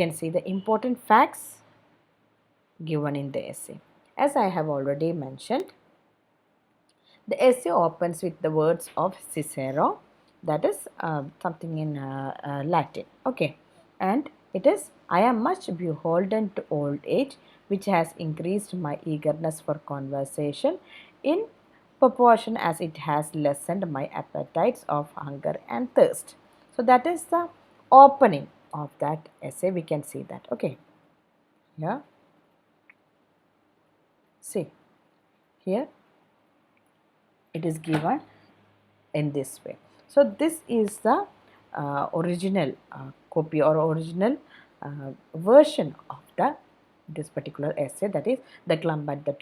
can see the important facts given in the essay. As I have already mentioned, the essay opens with the words of Cicero, that is something in Latin. Okay, and it is, I am much beholden to old age, which has increased my eagerness for conversation in proportion as it has lessened my appetites of hunger and thirst. So that is the opening of that essay. We can see that. Okay, yeah. See here it is given in this way. So this is the original copy or original version of the this particular essay, that is the Club at the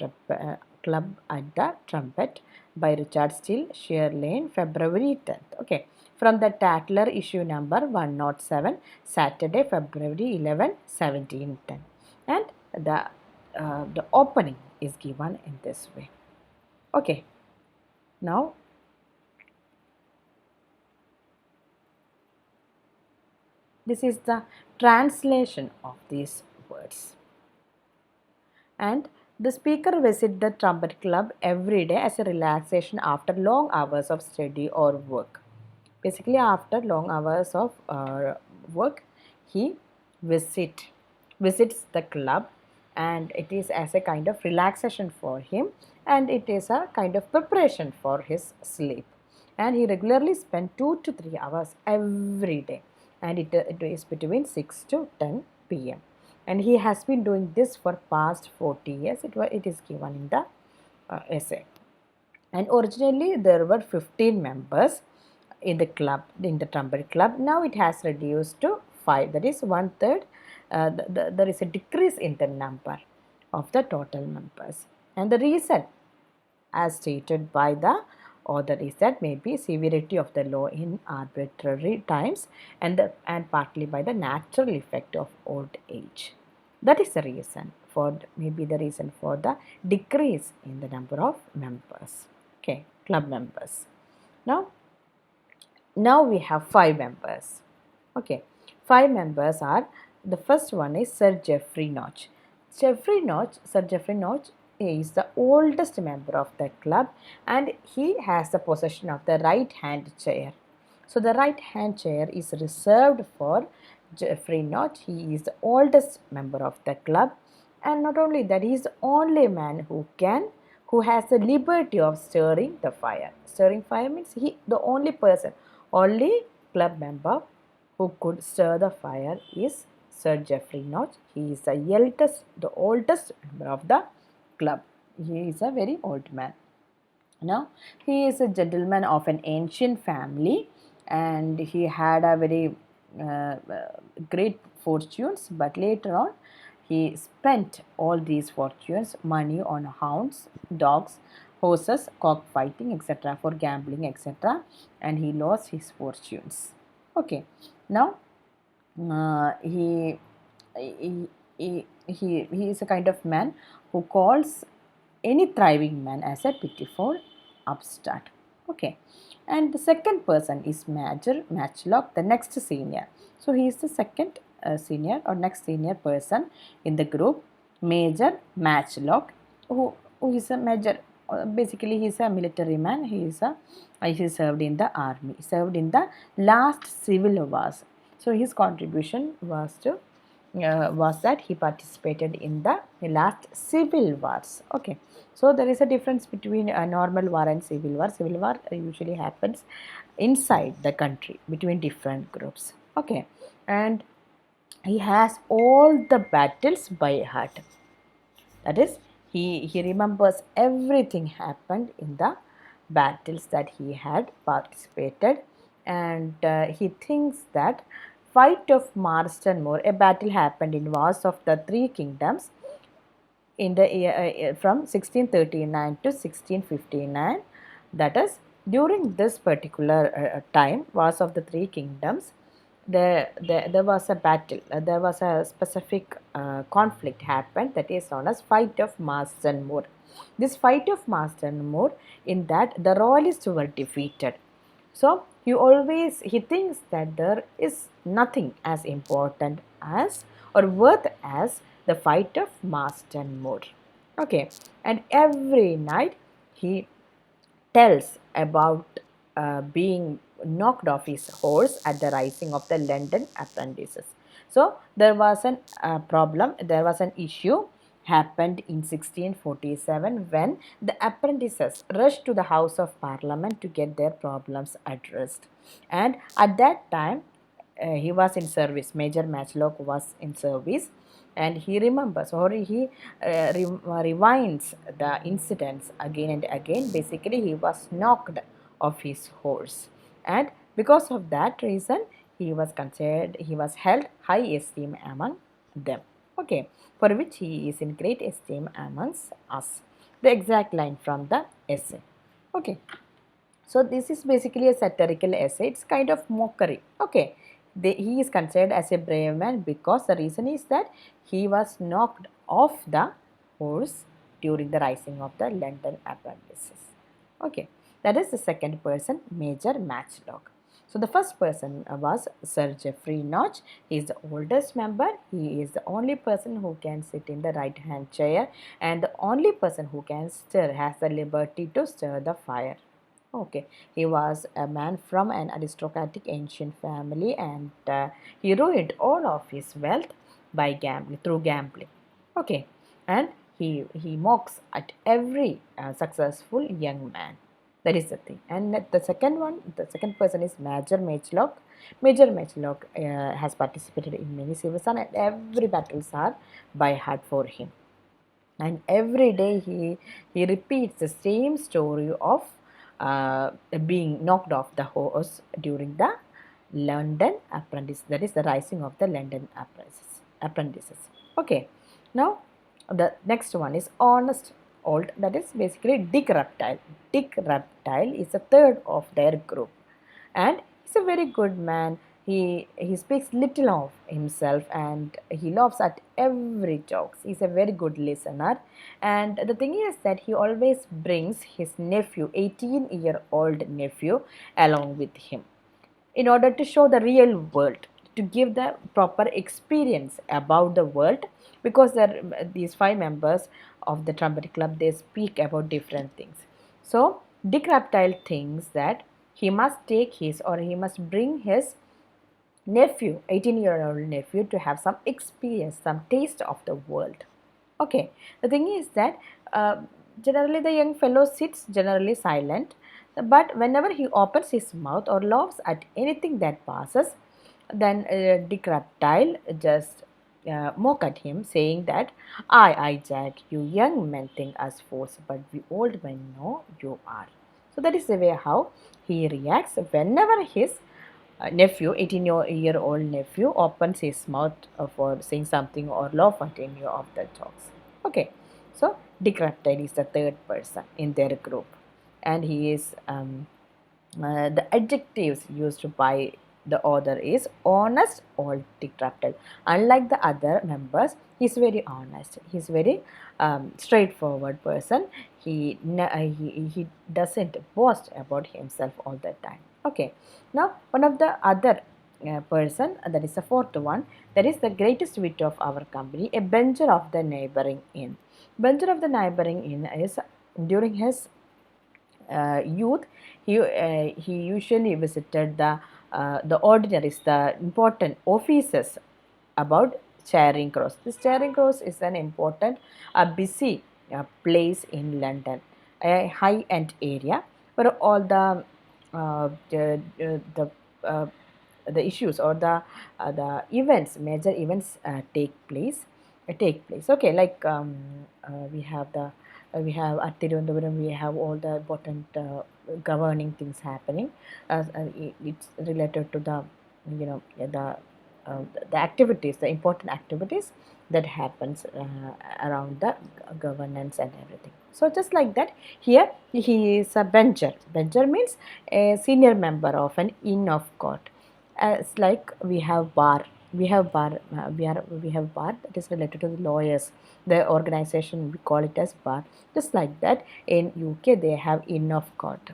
Trumpet by Richard Steele, Sheer Lane, February 10th. Okay, from the Tatler issue number 107, Saturday, February 11, 1710, and the opening is given in this way. Okay, now this is the translation of these words. And the speaker visits the trumpet club every day as a relaxation after long hours of study or work. Basically, after long hours of work, he visits the club, and it is as a kind of relaxation for him, and it is a kind of preparation for his sleep. And he regularly spends 2 to 3 hours every day, and it is between 6 to 10 p.m. And he has been doing this for past 40 years. It is given in the essay. And originally there were 15 members in the club, in the trumpet club. Now it has reduced to 5, that is one third. There is a decrease in the number of the total members, and the reason as stated by the author is that maybe severity of the law in arbitrary times, and partly by the natural effect of old age. That is the reason for, maybe the reason for the decrease in the number of members. Okay, club members. Now we have 5 members. Okay, 5 members are, the first one is Sir Geoffrey Notch. Sir Geoffrey Notch is the oldest member of the club, and he has the possession of the right hand chair. So the right hand chair is reserved for Geoffrey Notch. He is the oldest member of the club, and not only that, he is the only man who has the liberty of stirring the fire. Stirring fire means the only person, only club member who could stir the fire is Sir Geoffrey Notch. He is the oldest member of the club. He is a very old man. Now, he is a gentleman of an ancient family, and he had a very great fortunes, but later on he spent all these fortunes, money, on hounds, dogs, horses, cockfighting, etc., for gambling, etc., and he lost his fortunes. Okay, now he is a kind of man who calls any thriving man as a pitiful upstart. Okay, and the second person is Major Matchlock, the next senior. So he is the second senior or next senior person in the group, Major Matchlock, who is a major. Basically, he is a military man. He served in the army, served in the last civil wars. So his contribution was that he participated in the last civil wars. Okay, so there is a difference between a normal war and civil war. Civil war usually happens inside the country between different groups. Okay, and he has all the battles by heart. That is, he remembers everything happened in the battles that he had participated, and he thinks that fight of Marston Moor, a battle happened in Wars of the Three Kingdoms in the from 1639 to 1659. That is, during this particular time, Wars of the Three Kingdoms, there was a battle, there was a specific conflict happened, that is known as Fight of Marston Moor. This Fight of Marston Moor, in that the royalists were defeated. So he thinks that there is nothing as important as or worth as the fight of mast and moor. Okay, and every night he tells about being knocked off his horse at the rising of the London apprentices. So there was an problem, there was an issue happened in 1647 when the apprentices rushed to the House of Parliament to get their problems addressed. And at that time, he was in service. Major Matchlock was in service, and he remembers or he rewinds the incidents again and again. Basically, he was knocked off his horse, and because of that reason, he was held high esteem among them. Okay, for which he is in great esteem amongst us. The exact line from the essay. Okay. So this is basically a satirical essay. It's kind of mockery. Okay. He is considered as a brave man because the reason is that he was knocked off the horse during the rising of the London apprentices. Okay. That is the second person, Major Matchlock. So the first person was Sir Geoffrey Notch. He is the oldest member. He is the only person who can sit in the right hand chair and the only person who can stir, has the liberty to stir the fire. Okay, he was a man from an aristocratic ancient family, and he ruined all of his wealth by gambling through gambling. Okay, and he mocks at every successful young man. That is the thing. And the second one, the second person is Major Matchlock. Major Matchlock has participated in many civils, and every battles are by heart for him. And every day he repeats the same story of being knocked off the horse during the London apprentice, that is the rising of the London apprentices. Okay, now the next one is Honest Old, that is basically Dick Reptile. Dick Reptile is the third of their group, and he's a very good man. He speaks little of himself and he laughs at every jokes. He's a very good listener, and the thing is that he always brings his nephew, 18-year-old nephew, along with him in order to show the real world, to give the proper experience about the world, because these five members of the trumpet club, they speak about different things. So Dick Reptile thinks that he must take his or he must bring his nephew, 18-year-old nephew, to have some experience, some taste of the world. Okay, the thing is that generally the young fellow sits generally silent, but whenever he opens his mouth or laughs at anything that passes, then Dick Reptile just mock at him, saying that, I, Jack, you young men think us fools, but we old men know you are. So that is the way how he reacts whenever his nephew, 18-year-old nephew, opens his mouth for saying something or laugh at any of the jokes. Okay, so Dick Reptile is the third person in their group, and he is the adjectives used by the author is honest old Dick Reptile. Unlike the other members, he is very honest. He is very straightforward person. He doesn't boast about himself all the time. Okay, now one of the other person, that is the fourth one, that is the greatest wit of our company, a bencher of the neighboring inn. Bencher of the neighboring inn is during his youth, he usually visited the ordinaries, the important offices about Charing Cross. This Charing Cross is an important, busy place in London, a high-end area where all uh, the issues or the events, major events take place. Okay, like we have at Tirunelveli, we have all the important governing things happening. It's related to the the activities, the important activities that happens around the governance and everything. So just like that, here he is a bencher. Bencher means a senior member of an inn of court. It's like we have bar. We have bar that is related to the lawyers. The organization, we call it as bar. Just like that, in UK they have inn of court,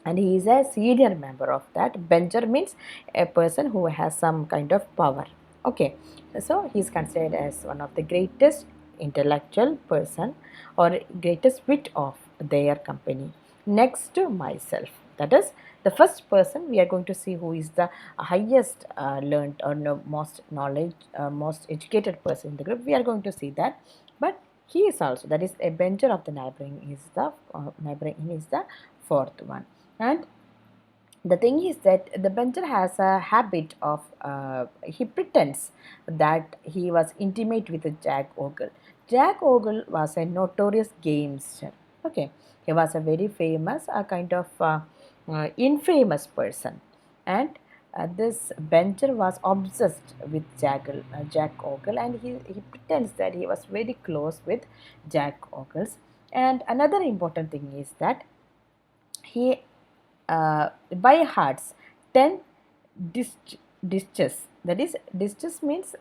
and he is a senior member of that. Bencher means a person who has some kind of power. Okay, so he is considered as one of the greatest intellectual person or greatest wit of their company, next to myself. That is the first person we are going to see who is the highest learned or no, most knowledge, most educated person in the group. We are going to see that, but he is also, that is a bencher of the neighboring is the fourth one. And the thing is that the bencher has a habit of he pretends that he was intimate with Jack Ogle. Jack Ogle was a notorious gamester. Okay, he was a very famous, a kind of infamous person, and this bencher was obsessed with Jack Ogle, and he pretends that he was very close with Jack Ogles. And another important thing is that he by hearts 10 disches. That is, disches means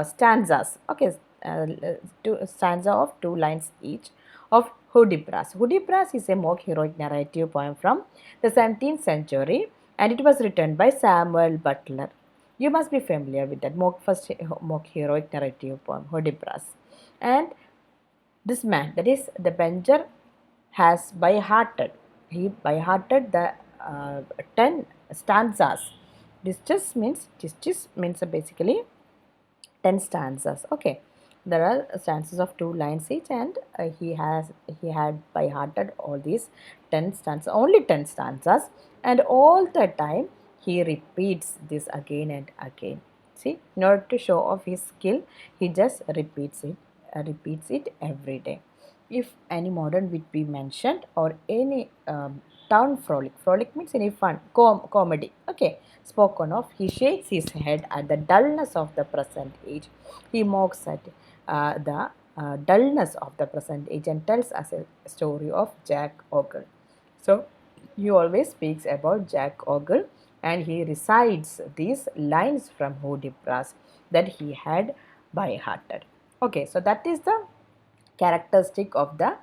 stanzas. Okay, stanza of 2 lines each of Hudibras. Hudibras is a mock heroic narrative poem from the 17th century, and it was written by Samuel Butler. You must be familiar with that mock heroic narrative poem, Hudibras. And this man, that is the Benjer, has by-hearted. He by-hearted the 10 stanzas. This just means basically 10 stanzas. Okay, there are stanzas of 2 lines each, and he had by hearted all these 10 stanzas, only 10 stanzas, and all the time he repeats this again and again. See, in order to show off his skill, he just repeats it every day. If any modern wit be mentioned, or any town frolic means any fun comedy, okay, spoken of, he shakes his head at the dullness of the present age. He mocks at the dullness of the present age and tells us a story of Jack Ogle. So he always speaks about Jack Ogle, and he recites these lines from Hudibras that he had by hearted. Okay, so that is the characteristic of the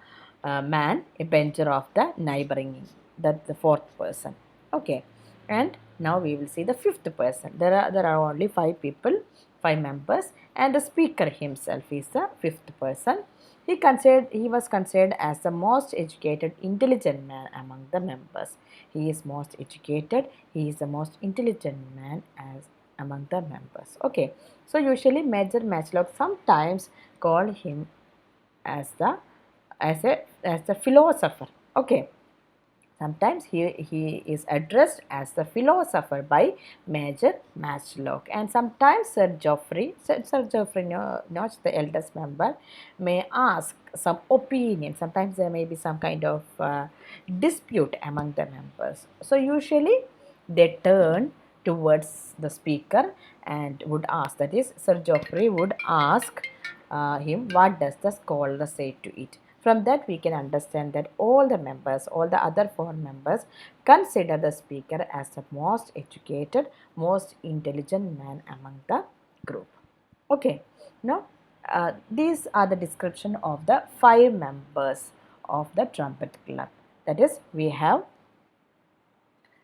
man, a bencher of the neighboring, that's the fourth person. Okay, and now we will see the fifth person. There are only 5 people, 5 members, and the speaker himself is the fifth person. He was considered as the most educated, intelligent man among the members. He is most educated. He is the most intelligent man as among the members. Okay, so usually Major Matchlock sometimes call him as the philosopher. Okay, sometimes he is addressed as the philosopher by Major Matchlock, and sometimes Sir Geoffrey Notch, the eldest member, may ask some opinion. Sometimes there may be some kind of dispute among the members. So usually they turn towards the speaker and would ask, that is, Sir Geoffrey would ask him, what does the scholar say to it? From that we can understand that all the members, all the other 4 members, consider the speaker as the most educated, most intelligent man among the group. Okay, now these are the description of the 5 members of the trumpet club. That is, we have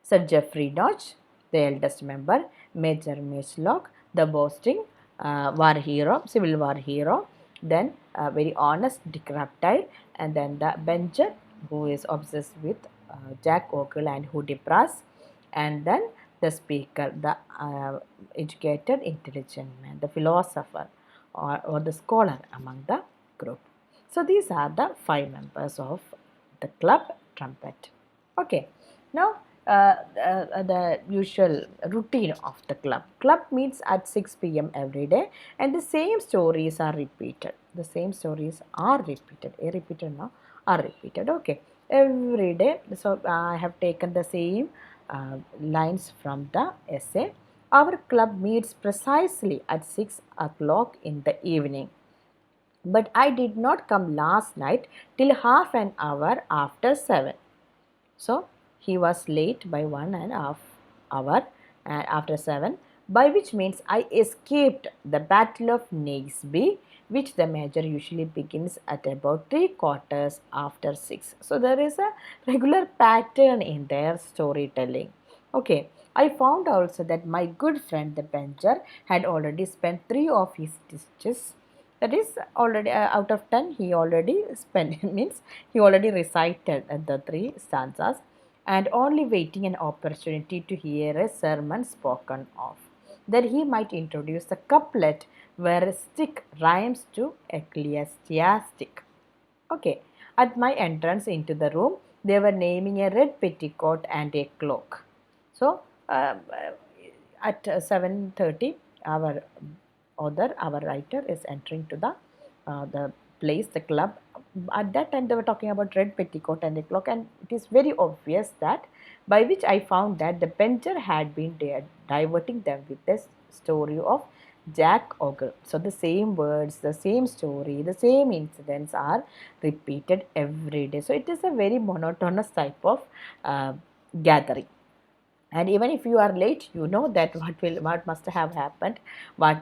Sir Geoffrey Notch, the eldest member, Major Matchlock, the boasting war hero, civil war hero, then very honest Dick Reptile, and then the bencher who is obsessed with Jack Ogle and Hudibras, and then the speaker, the educated, intelligent man, the philosopher, or the scholar among the group. So these are the 5 members of the club trumpet. Okay, now the usual routine of the club. Club meets at 6 p.m. every day, and the same stories are repeated. The same stories are repeated. Repeated now are repeated. Okay, every day. So I have taken the same lines from the essay. Our club meets precisely at 6 o'clock in the evening. But I did not come last night till half an hour after 7. So he was late by 1.5 hours after 7, by which means I escaped the Battle of Naseby, which the major usually begins at about 3/4 after 6. So there is a regular pattern in their storytelling. Okay, I found also that my good friend the bencher had already spent three of his stitches. That is already out of 10, he already spent, means he already recited the three stanzas and only waiting an opportunity to hear a sermon spoken of. That he might introduce the couplet where stick rhymes to ecclesiastic. Okay, at my entrance into the room, they were naming a red petticoat and a cloak. So, at 7:30, our our writer, is entering to the place, the club. At that time, they were talking about red petticoat and a cloak, and it is very obvious that by which I found that the bencher had been diverting them with this story of Jack Ogle. So the same words, the same story, the same incidents are repeated every day. So it is a very monotonous type of gathering. And even if you are late, you know that what must have happened, what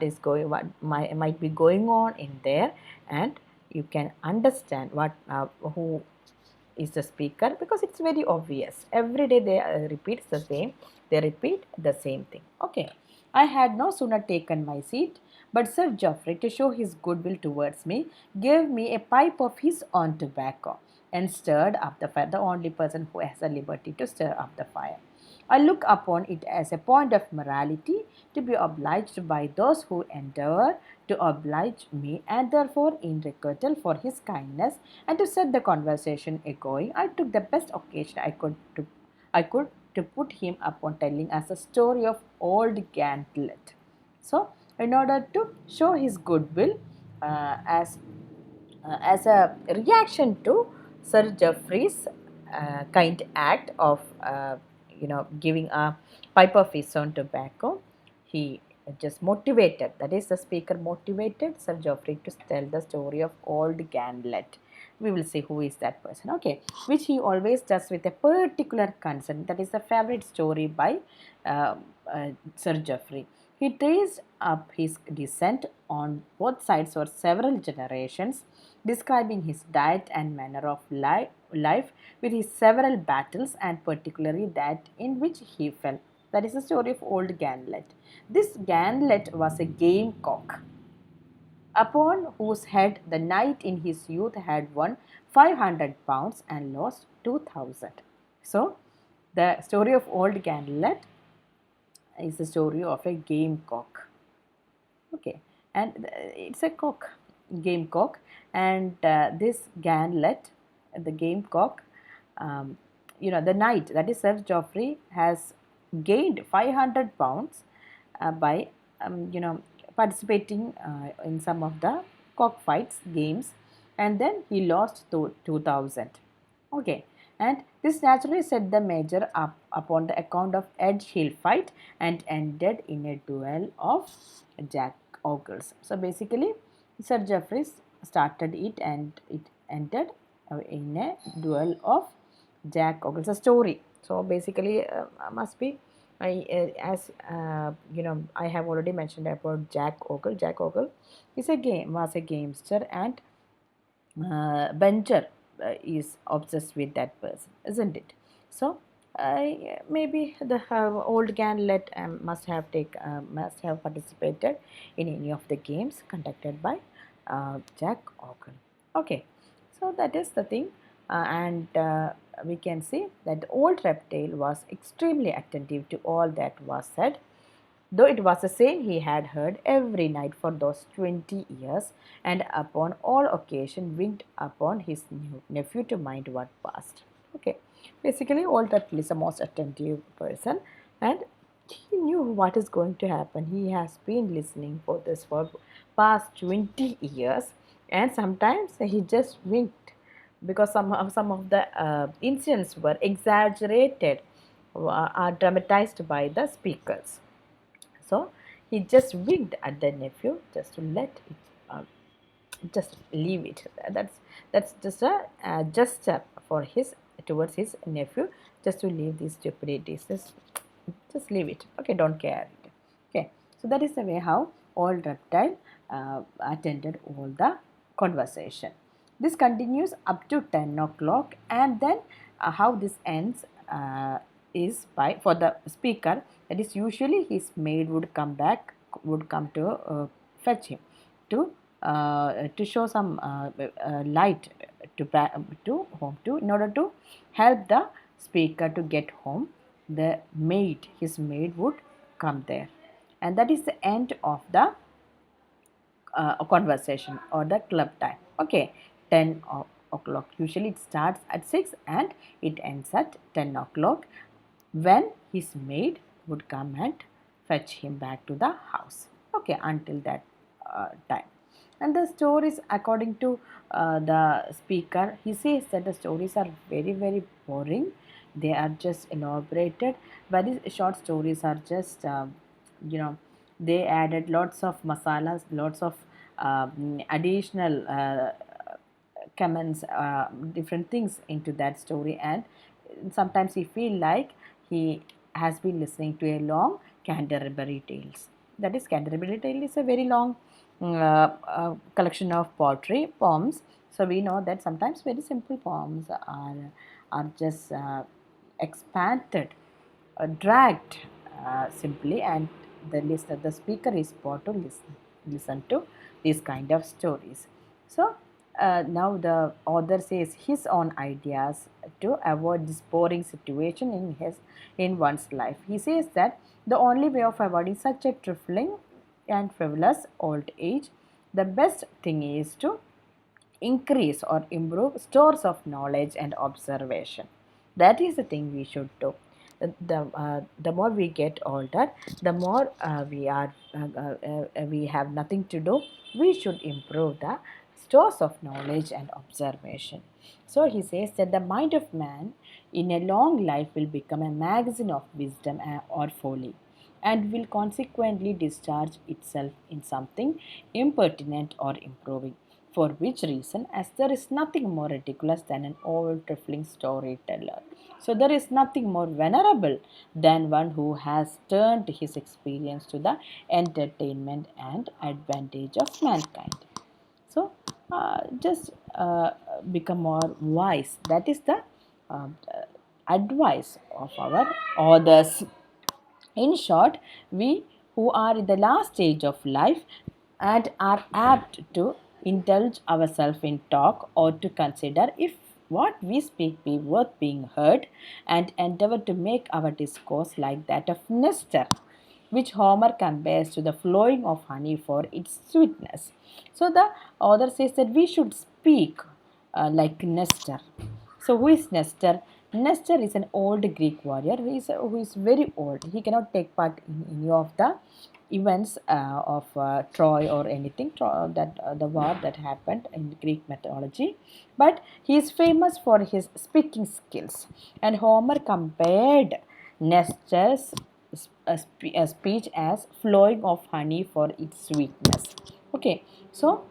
might be going on in there, and you can understand what who is the speaker, because it's very obvious. Every day they repeats the same, they repeat the same thing. Okay, I had no sooner taken my seat, but Sir Geoffrey, to show his goodwill towards me, gave me a pipe of his own tobacco and stirred up the fire, the only person who has a liberty to stir up the fire. I look upon it as a point of morality to be obliged by those who endeavour to oblige me, and therefore, in requital for his kindness and to set the conversation echoing, I took the best occasion I could to put him upon telling us a story of old Gantlet. So, in order to show his goodwill, as a reaction to Sir Geoffrey's kind act of giving a pipe of his own tobacco, he just motivated, that is, the speaker motivated Sir Geoffrey to tell the story of old Ganlet. We will see who is that person, okay, which he always does with a particular concern. That is a favorite story by uh, Sir Geoffrey. He traced up his descent on both sides for several generations, describing his diet and manner of life with his several battles, and particularly that in which he fell. That is the story of old Ganlet. This Ganlet was a game cock, upon whose head the knight in his youth had won 500 pounds and lost 2000. So, the story of old Ganlet is the story of a game cock. Okay, and it's a cock, game cock, and this Ganlet, the game cock, um, the knight, that is Sir Geoffrey, has gained 500 pounds by participating in some of the cockfights games, and then he lost to 2000. Okay, and this naturally set the major up upon the account of Edge Hill fight and ended in a duel of Jack Ogles. So basically, Sir Jeffries started it and it ended in a duel of Jack Ogles, a story. So basically, must be I have already mentioned about Jack Ogle. Jack Ogle was a gamester, and Bencher is obsessed with that person, isn't it? So maybe the old Ganlet must have participated in any of the games conducted by Jack Ogle. Okay, so that is the thing, and we can see that the old reptile was extremely attentive to all that was said, though it was the same he had heard every night for those 20 years, and upon all occasion winked upon his nephew to mind what passed. Okay, basically, old Turtle is the most attentive person, and he knew what is going to happen. He has been listening for this for past 20 years, and sometimes he just winked because some of the incidents were exaggerated, are dramatized by the speakers. So he just winked at the nephew just to let it, just leave it. That's just a gesture for his towards his nephew, just to leave these stupidities. Just leave it. Okay, don't care it. Okay, so that is the way how old reptile attended all the conversation. This continues up to 10 o'clock, and then how this ends. is by for the speaker, that is usually his maid would come to fetch him to show some light to home to in order to help the speaker to get home. The maid, his maid, would come there, and that is the end of the a conversation or the club time. Okay, 10 o'clock. Usually it starts at 6 and it ends at 10 o'clock, when his maid would come and fetch him back to the house. Okay, until that time. And the stories, according to the speaker, he says that the stories are very, very boring. They are just elaborated. Very short stories are just, you know, they added lots of masalas, lots of additional comments, different things into that story, and sometimes he feel like he has been listening to a long Canterbury Tales. That is, Canterbury Tale is a very long collection of poetry poems. So we know that sometimes very simple poems are just expanded, dragged simply, and the speaker is brought to listen to these kind of stories. So now the author says his own ideas to avoid this boring situation in one's life. He says that the only way of avoiding such a trifling and frivolous old age, the best thing is to increase or improve stores of knowledge and observation. That is the thing we should do. The more we get older, the more we have nothing to do. We should improve the stores of knowledge and observation. So he says that the mind of man in a long life will become a magazine of wisdom or folly, and will consequently discharge itself in something impertinent or improving. For which reason, as there is nothing more ridiculous than an old trifling storyteller, so there is nothing more venerable than one who has turned his experience to the entertainment and advantage of mankind. So just become more wise. That is the advice of our authors. In short, we who are in the last stage of life and are apt to indulge ourselves in talk, or to consider if what we speak be worth being heard, and endeavor to make our discourse like that of Nestor, which Homer compares to the flowing of honey for its sweetness. So the author says that we should speak like Nestor. So who is Nestor? Nestor is an old Greek warrior who is very old. He cannot take part in any of the events of Troy or anything the war that happened in Greek mythology, but he is famous for his speaking skills. And Homer compared Nestor's speech as flowing of honey for its sweetness. Okay, so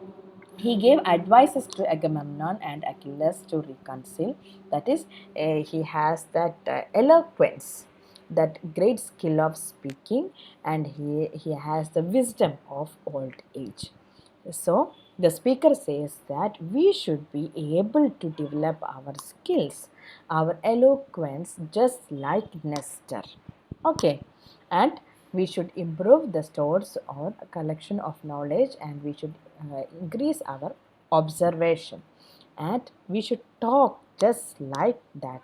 he gave advices to Agamemnon and Achilles to reconcile. That is, he has that eloquence, that great skill of speaking, and he has the wisdom of old age. So, the speaker says that we should be able to develop our skills, our eloquence, just like Nestor. Okay, and we should improve the stores or collection of knowledge, and we should increase our observation, and we should talk just like that,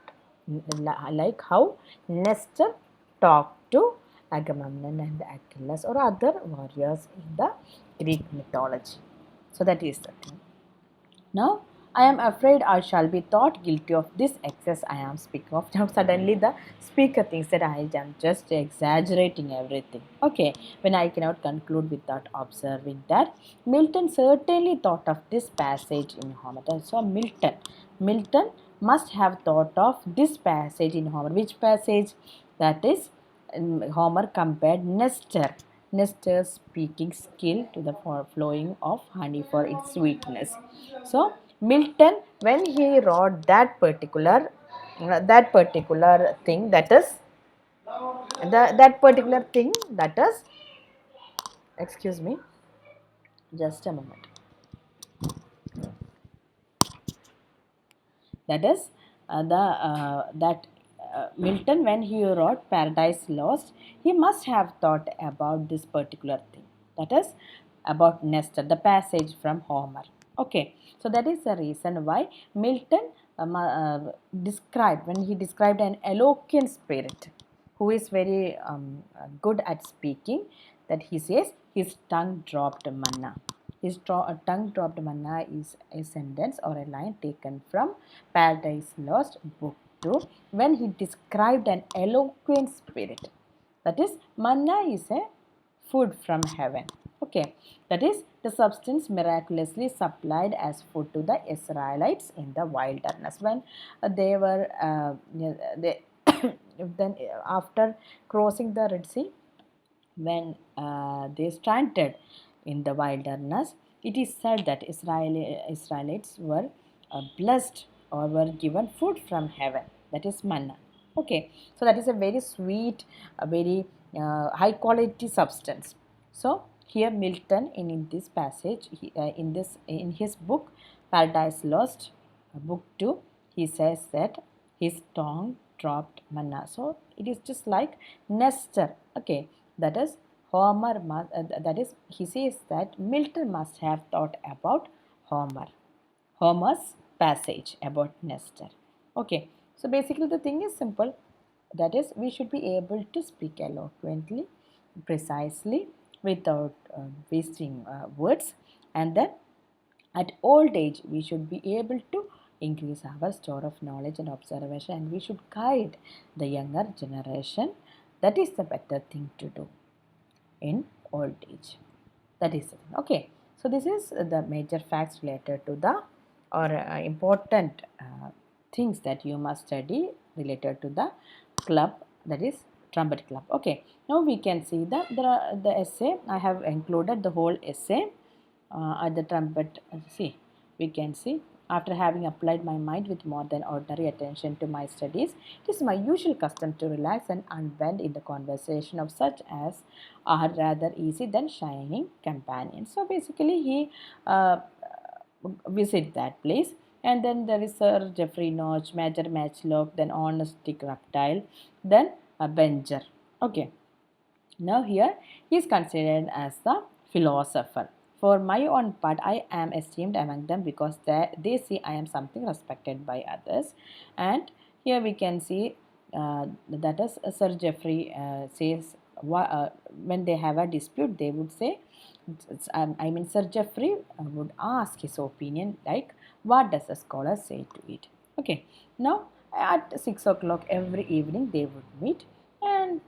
like how Nestor talked to Agamemnon and Achilles or other warriors in the Greek mythology. So that is the thing. Now, I am afraid I shall be thought guilty of this excess I am speaking of. Now, suddenly the speaker thinks that I am just exaggerating everything. Okay, when I cannot conclude without observing that Milton certainly thought of this passage in Homer. So, Milton must have thought of this passage in Homer. Which passage? That is, Homer compared Nestor's speaking skill to the flowing of honey for its sweetness. So Milton, when he wrote that particular thing, that is that particular thing, that is, excuse me, just a moment. That is the that Milton, when he wrote Paradise Lost, he must have thought about this particular thing. That is about Nestor, the passage from Homer. Okay, so that is the reason why Milton described, when he described an eloquent spirit who is very good at speaking, that he says his tongue dropped manna. His tongue dropped manna is a sentence or a line taken from Paradise Lost, Book 2, when he described an eloquent spirit. That is, manna is a food from heaven. Okay, that is the substance miraculously supplied as food to the Israelites in the wilderness when they were they then after crossing the Red Sea, when they stranded in the wilderness, it is said that Israelites were blessed or were given food from heaven, that is manna. Okay, so that is a very sweet, a very high quality substance. So here Milton in this passage, in his book Paradise Lost, book 2, he says that his tongue dropped manna. So it is just like Nestor. Okay, that is Homer must, that is, he says that Milton must have thought about Homer. Homer's passage about Nestor. Okay, so basically the thing is simple. That is, we should be able to speak eloquently, precisely, without wasting words, and then at old age, we should be able to increase our store of knowledge and observation, and we should guide the younger generation. That is the better thing to do in old age. That is it. Okay. So this is the major facts related to the or important things that you must study related to the club, that is trumpet club. Okay. Now we can see that the essay. I have included the whole essay at the trumpet. See, we can see, after having applied my mind with more than ordinary attention to my studies, it is my usual custom to relax and unbend in the conversation of such as are rather easy than shining companions. So basically, he visit that place. And then there is Sir Geoffrey Notch, Major Matchlock, then Honestic Reptile, then a Benger. Okay. Now here he is considered as the philosopher. For my own part, I am esteemed among them because they see I am something respected by others. And here we can see that is Sir Geoffrey says when they have a dispute, they would say, I mean, Sir Geoffrey would ask his opinion, like, what does a scholar say to it? Okay, now at 6 o'clock every evening they would meet, and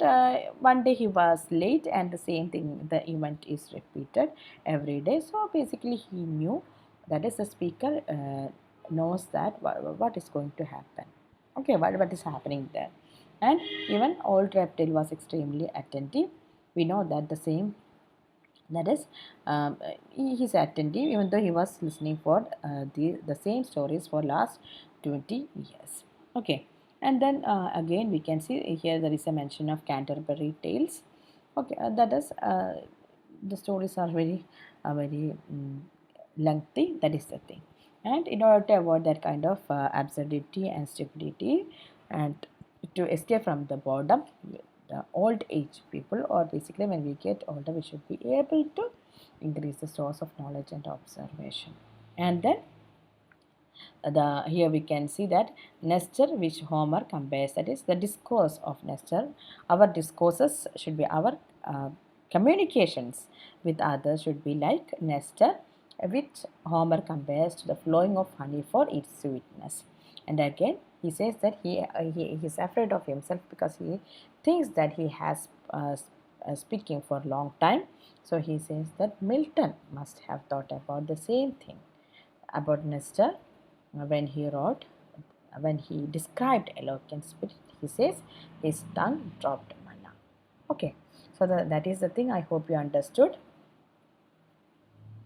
one day he was late, and the same thing, the event is repeated every day. So basically, he knew that is the speaker knows that what is going to happen. Okay, what is happening there, and even old reptile was extremely attentive. We know that the same, that is he is attentive even though he was listening for the same stories for last 20 years. Okay, and then again we can see here there is a mention of Canterbury Tales. Okay, that is the stories are very lengthy, that is the thing. And in order to avoid that kind of absurdity and stupidity, and to escape from the boredom, the old age people, or basically when we get older, we should be able to increase the source of knowledge and observation. And then the here we can see that Nestor, which Homer compares, that is the discourse of Nestor. Our discourses should be our communications with others should be like Nestor, which Homer compares to the flowing of honey for its sweetness. And again, he says that he is afraid of himself because he thinks that he has speaking for a long time. So he says that Milton must have thought about the same thing about Nestor when he wrote, when he described eloquent spirit. He says his tongue dropped manna. Okay, so that is the thing. I hope you understood.